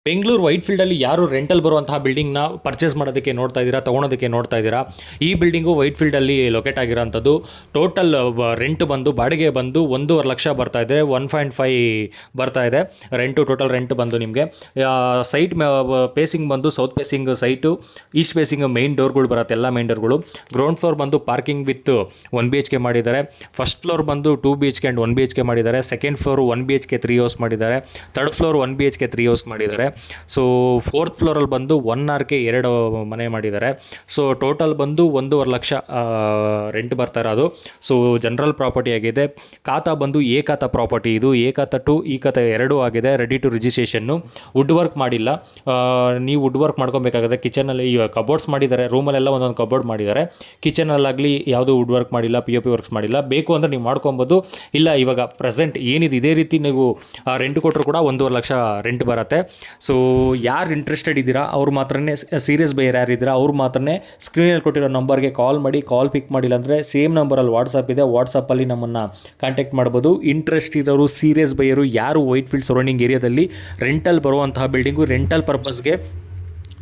ಬೆಂಗಳೂರು ವೈಟ್ಫೀಲ್ಡಲ್ಲಿ ಯಾರು ರೆಂಟಲ್ ಬರುವಂತಹ ಬಿಲ್ಡಿಂಗ್ನ ಪರ್ಚೇಸ್ ಮಾಡೋದಕ್ಕೆ ನೋಡ್ತಾ ಇದ್ದೀರಾ, ತೊಗೊಳೋದಕ್ಕೆ ನೋಡ್ತಾ ಇದ್ದೀರಾ. ಈ ಬಿಲ್ಡಿಂಗು ವೈಟ್ಫೀಲ್ಡಲ್ಲಿ ಲೊಕೇಟ್ ಆಗಿರೋಂಥದ್ದು. ಟೋಟಲ್ ರೆಂಟ್ ಬಂದು ಬಾಡಿಗೆ ಬಂದು 1.5 ಲಕ್ಷ ಬರ್ತಾ ಇದೆ, 1.5 ಬರ್ತಾ ಇದೆ ಟೋಟಲ್ ರೆಂಟ್ ಬಂದು ನಿಮಗೆ. ಸೈಟ್ ಪೇಸಿಂಗ್ ಬಂದು south facing site, east facing main ಡೋರ್ಗಳು ಬರುತ್ತೆ, ಎಲ್ಲ ಮೈನ್ ಡೋರ್ಗಳು. ಗ್ರೌಂಡ್ ಫ್ಲೋರ್ ಬಂದು ಪಾರ್ಕಿಂಗ್ ವಿತ್ 1 BHK ಮಾಡಿದ್ದಾರೆ. ಫಸ್ಟ್ ಫ್ಲೋರ್ ಬಂದು 2 BHK ಆ್ಯಂಡ್ 1 BHK ಮಾಡಿದ್ದಾರೆ. ಸೆಕೆಂಡ್ ಫ್ಲೋರು 1 BHK 3 ಹೌಸ್ ಮಾಡಿದ್ದಾರೆ. ಥರ್ಡ್ ಫ್ಲೋರ್ 1 BHK 3 ಹೌಸ್ ಮಾಡಿದ್ದಾರೆ. ಸೊ ಫೋರ್ತ್ ಫ್ಲೋರಲ್ಲಿ ಬಂದು 1 RK 2 ಮನೆ ಮಾಡಿದ್ದಾರೆ. ಸೊ ಟೋಟಲ್ ಬಂದು 1.5 ಲಕ್ಷ ರೆಂಟ್ ಬರ್ತಾ ಇರೋದು. ಸೊ ಜನರಲ್ ಪ್ರಾಪರ್ಟಿ ಆಗಿದೆ. ಖಾತಾ ಬಂದು ಎ ಖಾತಾ ಪ್ರಾಪರ್ಟಿ, ಇದು ಎ ಖಾತಾ 2 ಈ ಖಾತಾ 2 ಆಗಿದೆ. ರೆಡಿ ಟು ರಿಜಿಸ್ಟ್ರೇಷನ್ನು. ವುಡ್ ವರ್ಕ್ ಮಾಡಿಲ್ಲ, ನೀವು ವುಡ್ ವರ್ಕ್ ಮಾಡ್ಕೊಬೇಕಾಗುತ್ತೆ. ಕಿಚನಲ್ಲಿ ಕಬೋರ್ಡ್ಸ್ ಮಾಡಿದ್ದಾರೆ, ರೂಮಲ್ಲೆಲ್ಲ ಒಂದೊಂದು ಕಬೋರ್ಡ್ ಮಾಡಿದ್ದಾರೆ. ಕಿಚನಲ್ಲಾಗಲಿ ಯಾವುದೂ ವುಡ್ ವರ್ಕ್ ಮಾಡಿಲ್ಲ, POP ವರ್ಕ್ಸ್ ಮಾಡಿಲ್ಲ. ಬೇಕು ಅಂದರೆ ನೀವು ಮಾಡ್ಕೊಬೋದು. ಇಲ್ಲ ಇವಾಗ ಪ್ರೆಸೆಂಟ್ ಏನಿದೆ ಇದೇ ರೀತಿ ನೀವು ರೆಂಟ್ ಕೊಟ್ಟರು ಕೂಡ 1.5 ಲಕ್ಷ ರೆಂಟ್ ಬರುತ್ತೆ. ಸೊ ಯಾರು ಇಂಟ್ರೆಸ್ಟೆಡ್ ಇದ್ದೀರಾ ಅವ್ರು ಮಾತ್ರನೇ, ಸೀರಿಯಸ್ ಬೈಯರ್ ಯಾರಿದ್ದೀರಾ ಅವ್ರು ಮಾತ್ರನೇ ಸ್ಕ್ರೀನಲ್ಲಿ ಕೊಟ್ಟಿರೋ ನಂಬರ್ಗೆ ಕಾಲ್ ಮಾಡಿ. ಕಾಲ್ ಪಿಕ್ ಮಾಡಿಲ್ಲ ಅಂದರೆ ಸೇಮ್ ನಂಬರಲ್ಲಿ ವಾಟ್ಸಪ್ ಇದೆ, ವಾಟ್ಸಪ್ಪಲ್ಲಿ ನಮ್ಮನ್ನು ಕಾಂಟ್ಯಾಕ್ಟ್ ಮಾಡ್ಬೋದು. ಇಂಟ್ರೆಸ್ಟ್ ಇರೋರು, ಸೀರಿಯಸ್ ಬೈಯರು ಯಾರು ವೈಟ್ಫೀಲ್ಡ್ ಸರೌಂಡಿಂಗ್ ಏರಿಯಾದಲ್ಲಿ ರೆಂಟಲ್ ಬರುವಂತಹ ಬಿಲ್ಡಿಂಗು ರೆಂಟಲ್ ಪರ್ಪಸ್ಗೆ,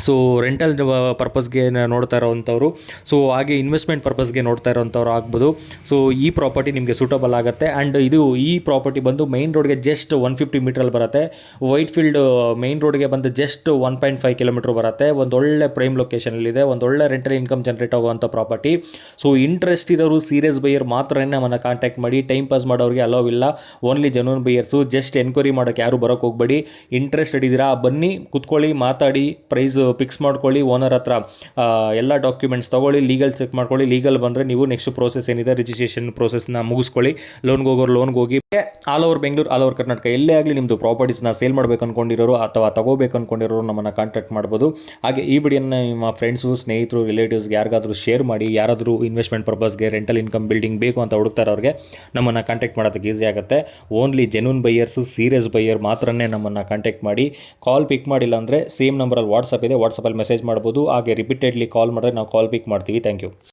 ಸೊ ರೆಂಟಲ್ ಪರ್ಪಸ್ಗೆ ನೋಡ್ತಾ ಇರೋವಂಥವ್ರು, ಸೊ ಹಾಗೆ ಇನ್ವೆಸ್ಟ್ಮೆಂಟ್ ಪರ್ಪಸ್ಗೆ ನೋಡ್ತಾ ಇರೋವಂಥವ್ರು ಆಗ್ಬೋದು. ಸೊ ಈ ಪ್ರಾಪರ್ಟಿ ನಿಮಗೆ ಸೂಟಬಲ್ ಆಗುತ್ತೆ. ಆ್ಯಂಡ್ ಈ ಪ್ರಾಪರ್ಟಿ ಬಂದು ಮೈನ್ ರೋಡ್ಗೆ ಜಸ್ಟ್ 150 ಮೀಟ್ರಲ್ಲಿ ಬರುತ್ತೆ. ವೈಟ್ಫೀಲ್ಡ್ ಮೈನ್ ರೋಡ್ಗೆ ಬಂದು ಜಸ್ಟ್ 1.5 ಕಿಲೋಮೀಟ್ರ್ ಬರುತ್ತೆ. ಒಂದೊಳ್ಳೆ ಪ್ರೈಮ್ ಲೊಕೇಶನಲ್ಲಿದೆ, ಒಂದೊಳ್ಳೆ ರೆಂಟಲ್ ಇನ್ಕಮ್ ಜನರೇಟ್ ಆಗುವಂಥ ಪ್ರಾಪರ್ಟಿ. ಸೊ ಇಂಟ್ರೆಸ್ಟ್ ಇರೋರು, ಸೀರಿಯಸ್ ಬೈಯರ್ ಮಾತ್ರನೇ ನಮ್ಮನ್ನು ಕಾಂಟ್ಯಾಕ್ಟ್ ಮಾಡಿ. ಟೈಮ್ ಪಾಸ್ ಮಾಡೋರಿಗೆ ಅಲೋವ್ ಇಲ್ಲ, only genuine buyers. Just enquiry ಮಾಡೋಕ್ಕೆ ಯಾರು ಬರೋಕ್ಕೆ ಹೋಗಬೇಡಿ. ಇಂಟ್ರೆಸ್ಟೆಡ್ ಇದ್ದೀರಾ ಬನ್ನಿ, ಕುತ್ಕೊಳ್ಳಿ, ಮಾತಾಡಿ, ಪ್ರೈಸ್ ಫಿಕ್ಸ್ ಮಾಡ್ಕೊಳ್ಳಿ. ಓನರ್ ಹತ್ರ ಎಲ್ಲ ಡಾಕ್ಯುಮೆಂಟ್ಸ್ ತೊಗೊಳ್ಳಿ, ಲೀಗಲ್ ಚೆಕ್ ಮಾಡ್ಕೊಳ್ಳಿ. ಲೀಗಲ್ ಬಂದರೆ ನೀವು ನೆಕ್ಸ್ಟ್ ಪ್ರೋಸೆಸ್ ಏನಿದೆ ರಿಜಿಸ್ಟ್ರೇಷನ್ ಪ್ರೋಸೆಸ್ನ ಮುಗಿಸ್ಕೊಳ್ಳಿ. ಲೋನ್ಗೆ ಹೋಗೋರು ಲೋನ್ಗೆ ಹೋಗಿ. All over Bengaluru, all over Karnataka ಎಲ್ಲೇ ಆಗಲಿ ನಿಮ್ಮದು ಪ್ರಾಪರ್ಟೀಸ್ನ ಸೇಲ್ ಮಾಡಬೇಕು ಅಂದ್ಕೊಂಡಿರೋರು ಅಥವಾ ತಗೋಬೇಕು ಅಂದ್ಕೊಂಡಿರೋರು ನಮ್ಮನ್ನು ಕಾಂಟ್ಯಾಕ್ಟ್ ಮಾಡ್ಬೋದು. ಹಾಗೆ ಈ ವಿಡಿಯೋನ ನಿಮ್ಮ ಫ್ರೆಂಡ್ಸು, ಸ್ನೇಹಿತರು, ರಿಲೇಟಿವ್ಸ್ಗೆ ಯಾರಿಗಾದರೂ ಶೇರ್ ಮಾಡಿ. ಯಾರಾದರೂ ಇನ್ವೆಸ್ಟ್ಮೆಂಟ್ ಪರ್ಪಸ್ಗೆ ರೆಂಟಲ್ ಇನ್ಕಮ್ ಬಿಲ್ಡಿಂಗ್ ಬೇಕು ಅಂತ ಹುಡುಕ್ತಾ ಇರೋರಿಗೆ ನಮ್ಮನ್ನು ಕಾಂಟ್ಯಾಕ್ಟ್ ಮಾಡೋದಕ್ಕೆ ಈಸಿ ಆಗುತ್ತೆ. Only genuine buyers, serious buyer ಮಾತ್ರನೇ ನಮ್ಮನ್ನು ಕಾಂಟ್ಯಾಕ್ಟ್ ಮಾಡಿ. ಕಾಲ್ ಪಿಕ್ ಮಾಡಿಲ್ಲ ಅಂದರೆ ಸೇಮ್ ನಂಬರಲ್ಲಿ ವಾಟ್ಸಪ್ ಇದೆ, ವಾಟ್ಸಪ್ಪಲ್ಲಿ ಮೆಸೇಜ್ ಮಾಡ್ಬೋದು. ಹಾಗೆ ರಿಪೀಟೆಡ್ಲಿ ಕಾಲ್ ಮಾಡಿದ್ರೆ ನಾವು ಕಾಲ್ ಪಿಕ್ ಮಾಡ್ತೀವಿ. Thank you.